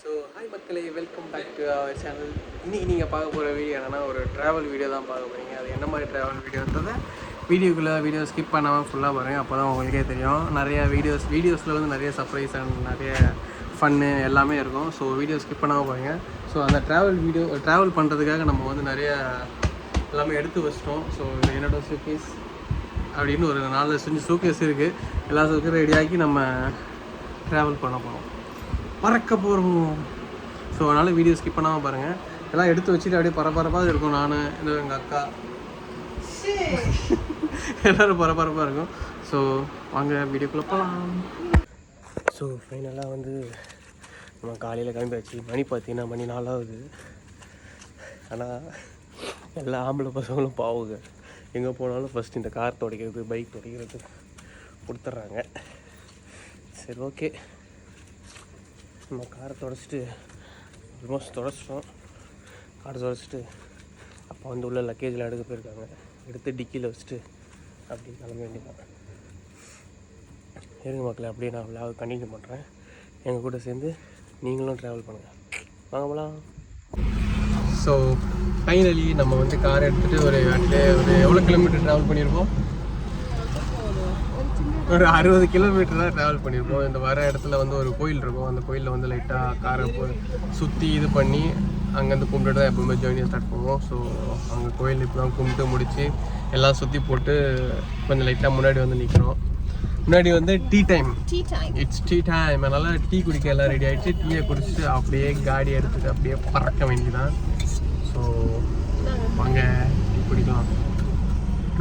So hi மக்களே, welcome back to our channel. இன்றைக்கி நீங்கள் பார்க்க போகிற வீடியோ என்னென்னா ஒரு ட்ராவல் வீடியோ தான் பார்க்க போகிறீங்க. அது என்ன மாதிரி ட்ராவல் வீடியோன்றதை வீடியோ ஸ்கிப் பண்ணாமல் ஃபுல்லாக பாருங்கள். அப்போ தான் உங்களுக்கே தெரியும். நிறைய வீடியோஸில் வந்து நிறைய சர்ப்ரைஸ் அண்ட் நிறைய ஃபன்னு எல்லாமே இருக்கும். ஸோ வீடியோ ஸ்கிப் பண்ணாமல் பாருங்கள். ஸோ அந்த ட்ராவல் பண்ணுறதுக்காக நம்ம வந்து நிறைய எல்லாமே எடுத்து வச்சிட்டோம். ஸோ என்னோடய சூக்கேஸ் அப்படின்னு ஒரு 4-5 சூக்கேஸ் இருக்குது. எல்லா சூக்கேஸும் ரெடியாகி நம்ம ட்ராவல் பண்ண போகிறோம், பறக்க போகிறோம். ஸோ அதனால் வீடியோ ஸ்கிப் பண்ணாமல் பாருங்கள். எல்லாம் எடுத்து வச்சுட்டு அப்படியே பரபரப்பாக இருக்கும். நான் இந்த எங்கள் அக்கா எல்லோரும் பரபரப்பாக இருக்கும். ஸோ வாங்க வீடியோக்குள்ளே போகலாம். ஸோ ஃபைனலாக வந்து நம்ம காலையில் கிளம்பியாச்சு. மணி பார்த்தீங்கன்னா மணி 4 ஆகுது. ஆனால் எல்லா ஆம்பளை பசங்களும் பாவுங்க. எங்கே போனாலும் ஃபஸ்ட் இந்த கார் துடைக்கிறது, பைக் துடைக்கிறது கொடுத்துட்றாங்க. சரி, ஓகே, நம்ம காரை தொடச்சிட்டு ஆல்மோஸ்ட் தொடச்சிட்டோம். காரை தொடச்சிட்டு அப்போ வந்து உள்ள லக்கேஜில் எடுக்க போயிருக்காங்க. எடுத்து டிக்கியில் வச்சுட்டு அப்படி கிளம்ப வேண்டியதான். இருங்க மக்களே, அப்படியே நான் விளாக் கண்டினியூ பண்ணுறேன். எங்கள் கூட சேர்ந்து நீங்களும் ட்ராவல் பண்ணுங்கள். வாங்க போகலாம். ஸோ ஃபைனலி நம்ம வந்து காரை எடுத்துகிட்டு ஒரு எவ்வளோ கிலோமீட்டர் ட்ராவல் பண்ணியிருக்கோம்? ஒரு 60 கிலோமீட்டர் தான் ட்ராவல் பண்ணியிருப்போம். இந்த வர இடத்துல வந்து ஒரு கோயில் இருக்கும். அந்த கோயிலில் வந்து லைட்டாக காரை சுற்றி இது பண்ணி அங்கேருந்து கும்பிட்டு தான் எப்போவுமே ஜேர்னியை ஸ்டார்ட் பண்ணுவோம். ஸோ அங்கே கோயில் இப்போ தான் கும்பிட்டு முடித்து எல்லாம் சுற்றி போட்டு கொஞ்சம் லைட்டாக முன்னாடி வந்து நிற்கிறோம். முன்னாடி வந்து tea time. It's tea time. அதனால் டீ குடிக்க எல்லாம் ரெடி ஆகிடுச்சு. டீயை குடிச்சிட்டு அப்படியே காடி எடுத்துகிட்டு அப்படியே பறக்க வேண்டியதான். ஸோ வாங்க டீ குடிக்கலாம்.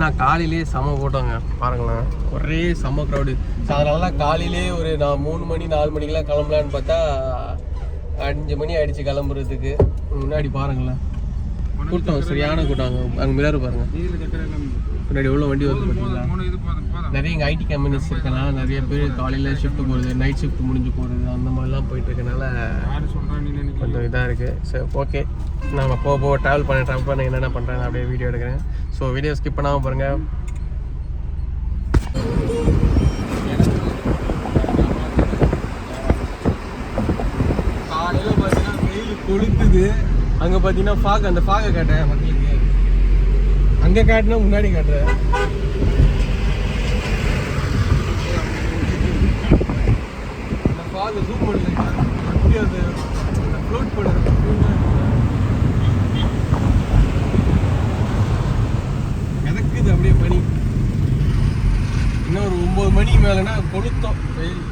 நான் காலையிலே செம போட்டோங்க, பாருங்களேன், ஒரே செம க்ரௌடு. ஸோ அதனால காலையிலே ஒரு 3 மணி 4 மணிக்கெலாம் கிளம்பலான்னு பார்த்தா 5 மணி ஆகிடுச்சு கிளம்புறதுக்கு. முன்னாடி பாருங்களேன், கூட்டம் சரியான கூட்டம். அங்கே மிரர் பாருங்கள், முன்னாடி எவ்வளோ வண்டி வருது பார்த்தீங்களா. நிறைய இங்கே ஐடி கம்பெனிஸ் இருக்கனால நிறைய பேர் காலையில் ஷிஃப்ட் போகிறது, நைட் ஷிஃப்ட் முடிஞ்சு போகிறது, அந்த மாதிரிலாம் போயிட்டுருக்கனால கொஞ்சம் இதாக இருக்குது. சரி, ஓகே, நான் போக ட்ராவல் பண்ண என்னென்ன பண்ணுறேன் அப்படியே வீடியோ எடுக்கிறேன். ஸோ வீடியோ ஸ்கிப் பண்ணாமல் பாருங்கள். காலையில் பார்த்தீங்கன்னா வெயில் கொளுத்துது. அங்கே பார்த்தீங்கன்னா அந்த ஃபாகை காட்டுறேன் மக்களுக்கு. அங்கே காட்டினா முன்னாடி காட்டுறேன். அந்த ஃபாகை ஜூம் பண்ணுங்க, அப்படியே அது ஃப்ளோட் பண்ணுறது. மிதக்குது அப்படியே பனி. இன்னும் ஒரு 9 மணி மேலேனா கொளுத்தம் வெயில்.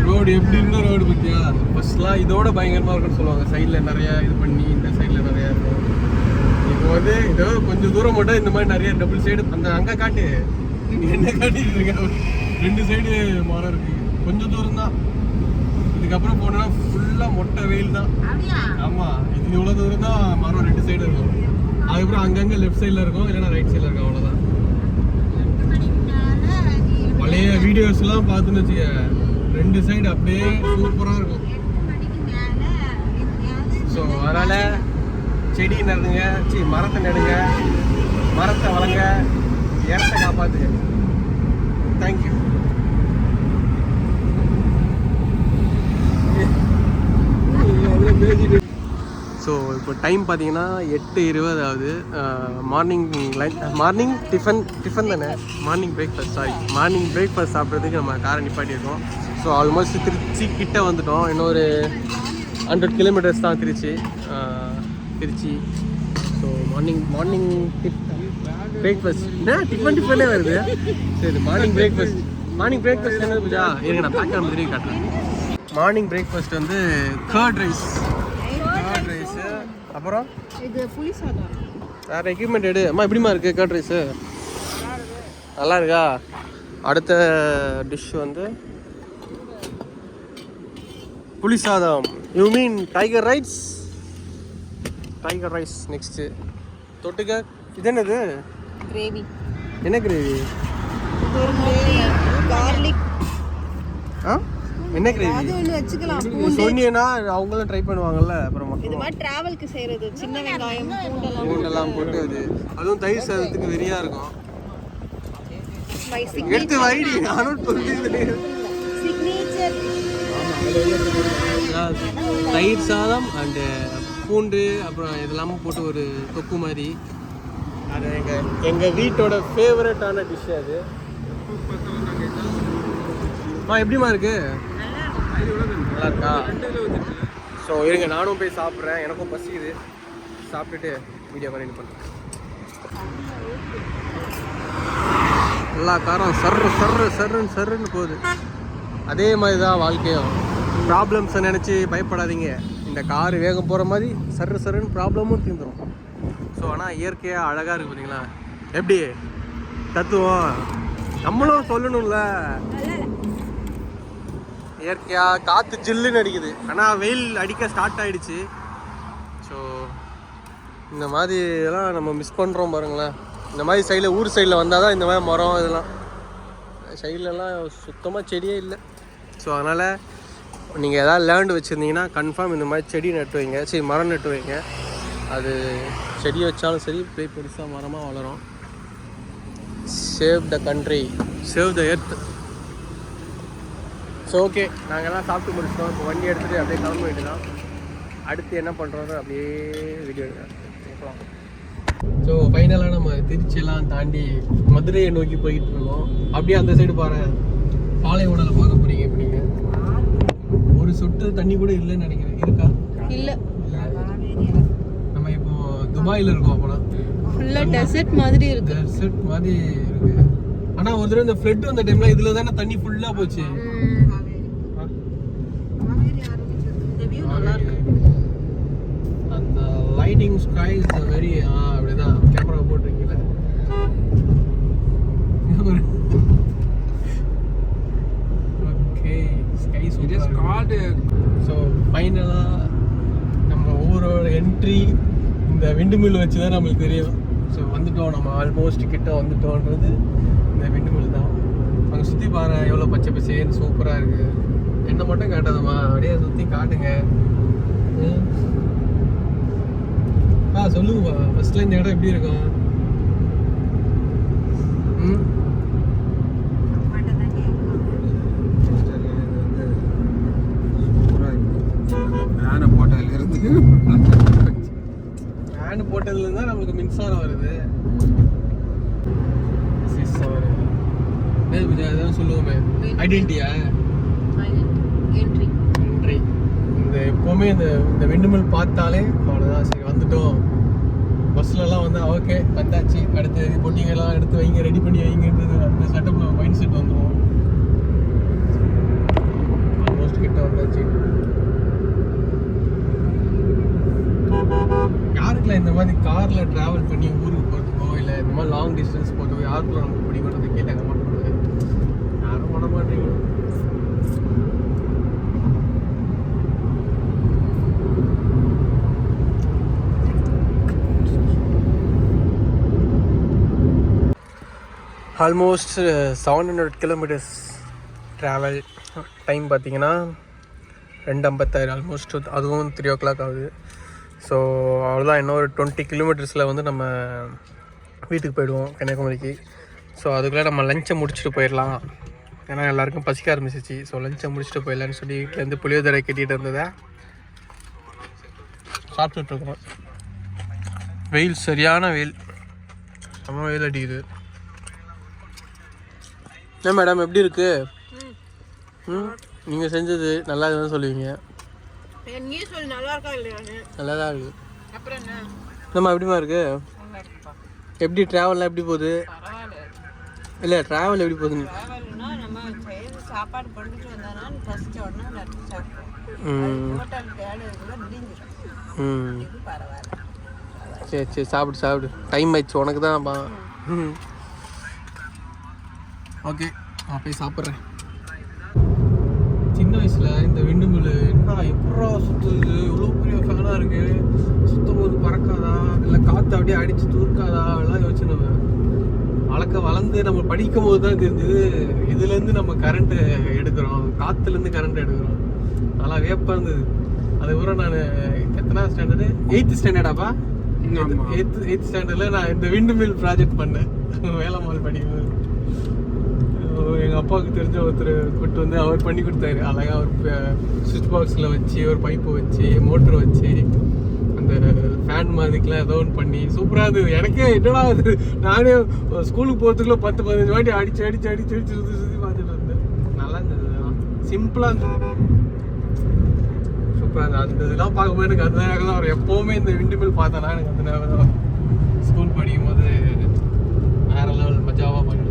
ரோடு எப்படி இருந்தால் ரோடு பற்றியா ஃபஸ்ட்லாம் இதோட பயங்கரமாக இருக்குன்னு சொல்லுவாங்க. சைடில் நிறையா இது பண்ணி, இந்த சைடில் நிறையா இருக்கும். இப்போ வந்து ஏதோ கொஞ்சம் தூரம் மட்டும் இந்த மாதிரி நிறைய டபுள் சைடு. அந்த அங்கே காட்டு, என்ன காட்டிட்டு இருக்கேன், 2 சைடு மரம் இருக்குது. கொஞ்சம் தூரம் தான். இதுக்கப்புறம் போனோன்னா ஃபுல்லாக மொட்டை வெயில் தான். ஆமாம், இது இவ்வளோ தூரம் தான் மரம் 2 சைடு இருக்கும். அதுக்கப்புறம் அங்கங்கே லெஃப்ட் சைடில் இருக்கும், இல்லைன்னா ரைட் சைடில் இருக்கும். அவ்வளோதான். பழைய வீடியோஸ்லாம் பார்த்துன்னு வச்சுக்க, 2 சைடு அப்படியே சூப்பராக இருக்கும். ஸோ அதனால் செடி நடுங்க, மரத்தை நடுங்க, மரத்தை வளங்க, இடத்தை காப்பாற்றுங்க. தேங்க்யூ. ஸோ இப்போ டைம் பார்த்தீங்கன்னா 8:20 ஆகுது. மார்னிங் டிஃபன் தானே, மார்னிங் பிரேக்ஃபாஸ்ட் சாப்பிட்றதுக்கு நம்ம காரை நிப்பாட்டியிருக்கோம். ஸோ ஆல்மோஸ்ட் திருச்சி கிட்ட வந்துட்டோம். இன்னொரு 100 கிலோமீட்டர்ஸ் தான் திருச்சி. ஸோ மார்னிங் பிரேக்ஃபாஸ்ட் என்ன டிஃபனே வருது. சரி, மார்னிங் பிரேக்ஃபாஸ்ட் என்ன பூஜா? இருங்க, நான் பேக் பண்ண தெரியும் காட்டுறேன். மார்னிங் பிரேக்ஃபாஸ்ட் வந்து கர்ட் ரைஸு, அப்புறம் இது புளி சாதம். வேறு எக்யூப்மெண்ட் எடு. அம்மா எப்படிமா இருக்குது கர்ட் ரைஸு? நல்லா இருக்கா? அடுத்த டிஷ் வந்து புளி சாதம். You mean tiger rice next தொட்டுக்க இது என்னது? கிரேவி. என்ன கிரேவி? கார்லிக். என்ன கிரேவி அது ஒன்று வச்சுக்கலாம். சொன்னீங்கன்னா அவங்களும் ட்ரை பண்ணுவாங்கல்ல. அப்புறமா இது மாதிரி டிராவலுக்கு செய்கிறது சின்ன வெங்காயம் பூண்டெல்லாம் போட்டு அதுவும் தயிர் சாதத்துக்கு வெறியாக இருக்கும். ஸ்பைசி எடுத்து வைடி நானும் சிக்னேச்சர். தயிர் சாதம் அண்டு பூண்டு அப்புறம் இதெல்லாமே போட்டு ஒரு தொக்கு மாதிரி. அது எங்கள் வீட்டோட ஃபேவரட்டான டிஷ் அது. எப்படிமா இருக்கு? நல்லா இருக்கா? ஸோ இருங்க நானும் போய் சாப்பிட்றேன், எனக்கும் பசிக்குது. சாப்பிட்டுட்டு வீடியோ கண்டினியூ பண்ணுறேன். எல்லா காரம் சர்ருன்னு போகுது. அதே மாதிரி தான் வாழ்க்கையும். ப்ராப்ளம்ஸை நினச்சி பயப்படாதீங்க. இந்த கார் வேகம் போகிற மாதிரி சர்ருன்னு ப்ராப்ளமும் தீர்ந்துடும். ஸோ ஆனால் இயற்கையாக அழகாக இருக்குது பார்த்தீங்களா? எப்படி தத்துவம் நம்மளும் சொல்லணும்ல. இயற்கையாக காற்று ஜில்லுன்னு அடிக்குது, ஆனால் வெயில் அடிக்க ஸ்டார்ட் ஆகிடுச்சு. ஸோ இந்த மாதிரி இதெல்லாம் நம்ம மிஸ் பண்ணுறோம் பாருங்களேன். இந்த மாதிரி சைடில் ஊர் சைடில் வந்தால் தான் இந்த மாதிரி மரம் இதெல்லாம். சைட்லலாம் சுத்தமாக செடியே இல்லை. ஸோ அதனால் நீங்கள் எதாவது லேண்ட் வச்சுருந்தீங்கன்னா கன்ஃபார்ம் இந்த மாதிரி செடி நட்டு வைங்க. சரி, மரம் நட்டு வைங்க. அது செடி வச்சாலும் சரி போய் பெருசாக மரமாக வளரும். Save the country, save the earth. So okay, நாங்கள்லாம் சாப்பிட்டு முடிச்சிட்டோம். இப்போ வண்டி எடுத்துகிட்டு அப்படியே கிளம்ப வேண்டியதான். அடுத்து என்ன பண்ணுறோன்னு அப்படியே வீடியோ எடுக்கலாம். ஸோ ஃபைனலாக நம்ம திருச்சியெல்லாம் தாண்டி மதுரையை நோக்கி போய்கிட்டு இருக்கோம். அப்படியே அந்த சைடு பாரு, பாலைவனத்தில் பார்க்க போகிறீங்க. இப்போ நீங்கள் ஒரு சொட்டு தண்ணி கூட இல்லைன்னு நினைக்கிறேன். இருக்கா? இல்லை. நம்ம இப்போ துபாயில் இருக்கோம். அப்போலாம் ஃபுல்லாக டெசர்ட் மாதிரி இருக்கு. டெசர்ட் மாதிரி இருக்கு. ஆனால் ஒரு தடவை இந்த ஃப்ளட் வந்த டைமில் இதில் தானே தண்ணி ஃபுல்லாக போச்சு. அந்த லைட்டிங் ஸ்கை இஸ் வெரி அப்படிதான் கேமரா போட்டிருக்கீங்களா? Okay, sky super. ஸோ ஃபைனலாக நம்ம ஊரோட என்ட்ரி இந்த விண்டு மில் வச்சு தான் நம்மளுக்கு தெரியும். ஸோ வந்துட்டோம், நம்ம ஆல்மோஸ்ட் கிட்ட வந்துட்டோன்றது இந்த விண்டு மில் தான். அங்கே சுற்றி பாரு, எவ்வளோ பச்சை பச்சேன்னு சூப்பராக இருக்குது. என்ன மட்டும் காட்டாதம்மா, அப்படியே சுற்றி காட்டுங்க. சொல்லுங்கப்பா, ஃபர்ஸ்ட்ல இந்த இடம் எப்படி இருக்கும்? ஃபேன் போட்டதுலேருந்து தான் நம்மளுக்கு மின்சாரம் வருது. அதான் சொல்லுவோமே, ஐடென்டிட்டியா என்ட்ரி. இந்த எப்போவுமே இந்த விண்டுமில் பார்த்தாலே அவ்வளோதான், சரி வந்துட்டோம். பஸ்லலாம் வந்து ஓகே வந்தாச்சு, அடுத்து பொட்டிங்கெல்லாம் எடுத்து வைங்க, ரெடி பண்ணி வைங்கன்றது அந்த செட்டப்பில் மைண்ட் செட் வந்துடும். ஆல்மோஸ்ட் கிட்ட வந்தாச்சு. யாருக்குலாம் இந்த மாதிரி காரில் ட்ராவல் பண்ணி ஊருக்கு போகிறதுக்கோ இல்லை இந்த மாதிரி லாங் டிஸ்டன்ஸ் போகிறதுக்கோ யாருக்குள்ள நமக்கு பிடிக்கிறது கேட்டாங்க மாட்டேங்குது. யாரும் பண்ண மாட்டேங்க. ஆல்மோஸ்ட் 700 கிலோமீட்டர்ஸ் ட்ராவல் டைம் பார்த்தீங்கன்னா 2:56 ஆல்மோஸ்ட். அதுவும் 3 o'clock ஆகுது. ஸோ அவ்வளோதான், இன்னும் ஒரு 20 கிலோமீட்டர்ஸில் வந்து நம்ம வீட்டுக்கு போயிடுவோம் கன்னியாகுமரிக்கு. ஸோ அதுக்குள்ளே நம்ம லஞ்சை முடிச்சுட்டு போயிடலாம், ஏன்னா எல்லாருக்கும் பசிக்க ஆரம்பிச்சிச்சு. ஸோ லஞ்சை முடிச்சுட்டு போயிடலான்னு சொல்லி வீட்டிலேருந்து புளியோதரை கட்டிகிட்டு இருந்ததை சாப்பிட்டுட்ருக்கோம். வெயில் சரியான வெயில், செம்ம வெயில் அடிக்குது. என்ன மேடம் எப்படி இருக்கு? நீங்கள் செஞ்சது நல்லா இருக்குன்னு சொல்லுவீங்க. நல்லா தான் இருக்குது. நம்ம எப்படிமா இருக்கு? எப்படி ட்ராவல்லாம் எப்படி போகுது? இல்லை ட்ராவல் எப்படி போகுது? சரி சரி, சாப்பிடு சாப்பிடு, டைம் ஆயிடுச்சு உனக்கு தான். ஓகே, நான் போய் சாப்பிட்றேன். சின்ன வயசில் இந்த விண்டு மில்லு என்ன எப்படா சுற்றுது, இவ்வளோ பெரிய ஃபேனாக இருக்குது, சுத்தம் போது பறக்காதா இல்லை காற்று அப்படியே அடித்து தூர்க்காதா எல்லாம் யோசிச்சு நம்ம வளர்ந்து நம்ம படிக்கும் போது தான் தெரிஞ்சது இதுலேருந்து நம்ம கரண்ட் எடுக்கிறோம், காற்றுலேருந்து கரண்ட் எடுக்கிறோம். நல்லா வேப்பாக இருந்தது. அதுக்கப்புறம் நான் எத்தனை ஸ்டாண்டர்டு, 8th ஸ்டாண்டர்டாப்பா, 8th ஸ்டாண்டர்டில் நான் இந்த விண்டு மில் ப்ராஜெக்ட் பண்ணேன் வேலைமால் படிக்கும்போது. எங்கள் அப்பாவுக்கு தெரிஞ்ச ஒருத்தர் கூப்பிட்டு வந்து அவர் பண்ணி கொடுத்தாரு. அழகாக ஒரு சுவிட்ச் பாக்ஸில் வச்சு ஒரு பைப்பு வச்சு மோட்ரு வச்சு அந்த ஃபேன் மாதிரிக்கெலாம் ஏதோ ஒன்று பண்ணி சூப்பராக இருந்தது. எனக்கே என்னடா அது, நானே ஸ்கூலுக்கு போகிறதுக்குள்ள 10-15 வாட்டி அடிச்சு சுற்றி பார்த்துட்டு இருந்தேன். நல்லா இருந்தது, சிம்பிளாக இருந்தது, சூப்பராக இருந்தது. அந்த இதெல்லாம் பார்க்கும்போது எனக்கு அந்த நேரம் தான் வரும். எப்போவுமே இந்த விண்டு மில் பார்த்தேன்னா எனக்கு அந்த நேரம் தான் ஸ்கூல் படிக்கும் போது வேறு லெவல் மஜாவாக பண்ணிடுது.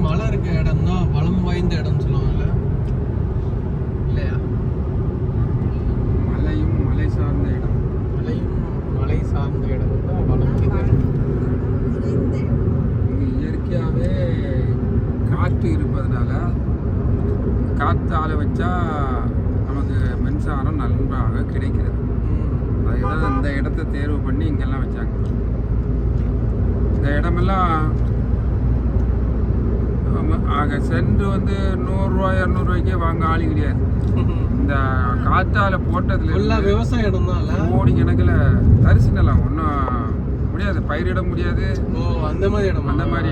மழை இருக்க இடம் தான் வளம் வாய்ந்த இடம்னு சொல்லுவாங்கல்ல, இல்லையா? மலை சார்ந்த இடம் தான் வளம் வாய்ந்த இடம். இங்கே இயற்கையாகவே காற்று இருப்பதனால காற்றால வச்சா நமக்கு மின்சாரம் நன்றாக கிடைக்கிறது. அதுதான் இந்த இடத்த தேர்வு பண்ணி இங்கெல்லாம் வச்சாங்க. இந்த இடமெல்லாம் ஆக சென்று வந்து 100 ரூபாய் 200 ரூபாய்க்கே வாங்க ஆளி கிடையாது. இந்த காற்றால போட்டதுல விவசாய இடம் தான், கோடி கணக்கில் தரிசு நிலம் ஒன்றும் முடியாது, பயிரிட முடியாது. அந்த மாதிரி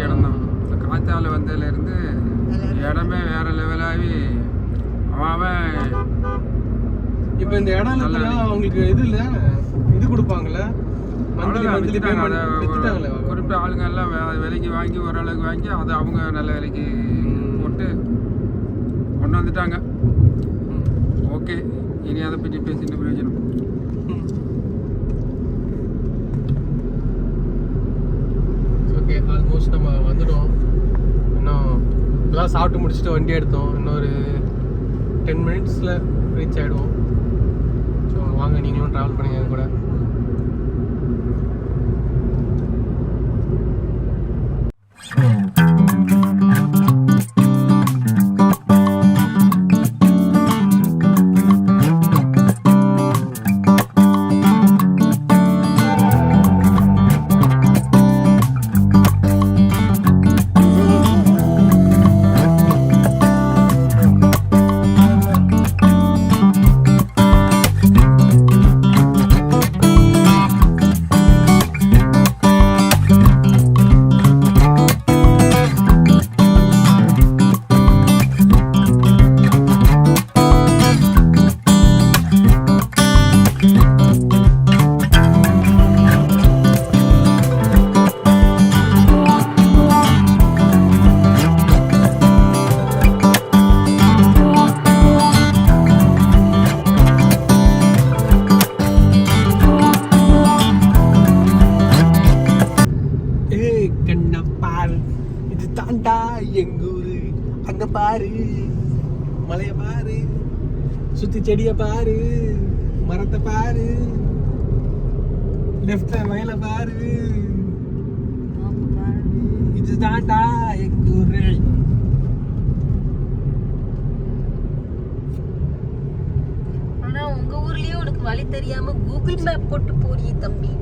இடம் தான். இந்த காற்றால வந்ததுலேருந்து இடமே வேற லெவலாகி அவன் இப்போ இந்த இடம் அவங்களுக்கு இது இல்லை, இது கொடுப்பாங்கல்ல குறிப்பிட்ட ஆளுங்க எல்லாம் விலைக்கு வாங்கி ஓரளவுக்கு வாங்கி அதை அவங்க நல்ல விலைக்கு போட்டு கொண்டு வந்துட்டாங்க. ஓகே, இனி அதை பற்றி பேசிட்டு பிரயோஜனம். ஓகே, ஆல்மோஸ்ட் நம்ம வந்துட்டோம். இன்னும் எல்லாம் சாப்பிட்டு முடிச்சுட்டு வண்டி எடுத்தோம். இன்னொரு 10 மினிட்ஸில் ரீச் ஆகிடுவோம். ஸோ வாங்க, நீங்களும் ட்ராவல் பண்ணுங்க கூட. எங்கூரு அங்க பாரு, மலைய பாரு, சுத்தி செடிய பாரு, மரத்தை பாரு, லெஃப்ட்ல வயல பாரு, இதுதான்டா எங்கூரு. ஆனா உங்க ஊர்லயே உனக்கு வழி தெரியாம கூகுள் மேப் போட்டு போறியே தம்பி.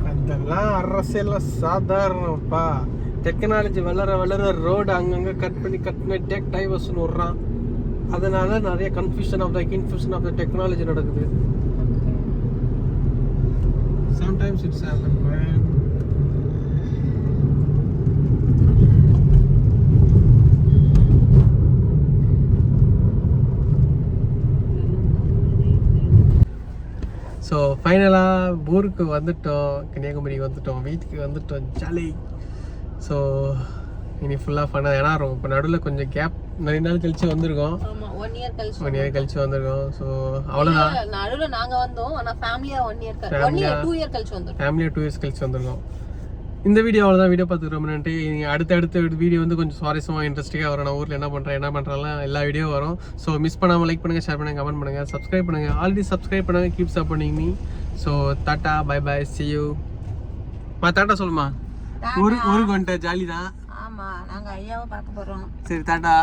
அதெல்லாம் அரசியல்ல சாதாரணப்பா. டெக்னாலஜி வளர ரோடு அங்கங்கே கட் பண்ணி டைவர்ஸ்னு விட்றான். அதனால நிறைய கன்ஃபியூஷன் ஆஃப் த டெக்னாலஜி நடக்குது. Sometimes it's happen man. So ஃபைனலாக ஊருக்கு வந்துட்டோம், கன்னியாகுமரிக்கு வந்துட்டோம், வீட்டுக்கு வந்துட்டோம், ஜாலி. ஸோ இனி ஃபுல்லாக ஃபன்னாக. ஏன்னா இப்போ நடுவில் கொஞ்சம் கேப், நிறைய நாள் கழிச்சு வந்திருக்கோம். 1 இயர் கழிச்சு வந்திருக்கோம். ஸோ அவ்வளோதான். நடுவில் நாங்கள் வந்தோம், ஆனால் ஃபேமிலியாக 1 இயர் 2 இயர் கழிச்சு வந்தோம். ஃபேமிலியாக 2 இயர்ஸ் கழிச்சு வந்திருக்கோம். இந்த வீடியோ அவ்வளோதான். வீடியோ பார்த்துக்கு ரொம்ப நன்றி. அடுத்த வீடியோ வந்து கொஞ்சம் சுவாரஸ்யமாக இன்ட்ரெஸ்டிங்காக வரும். நான் ஊரில் என்ன பண்ணுறேன் எல்லா வீடியோ வரும். ஸோ மிஸ் பண்ணாமல் லைக் பண்ணுங்கள், ஷேர் பண்ணுங்கள், கமெண்ட் பண்ணுங்கள், சப்ஸ்கிரைப் பண்ணுங்கள். ஆல்ரெடி சப்ஸ்கிரைப் பண்ணுங்கள், keep supporting me. So tata, bye bye, see you. Tata சொல்லுமா. ஊருக்கு வந்துட்டேன், ஜாலி தான். ஆமா, நாங்க ஐயாவை பார்க்க போறோம். சரி டாட்டா.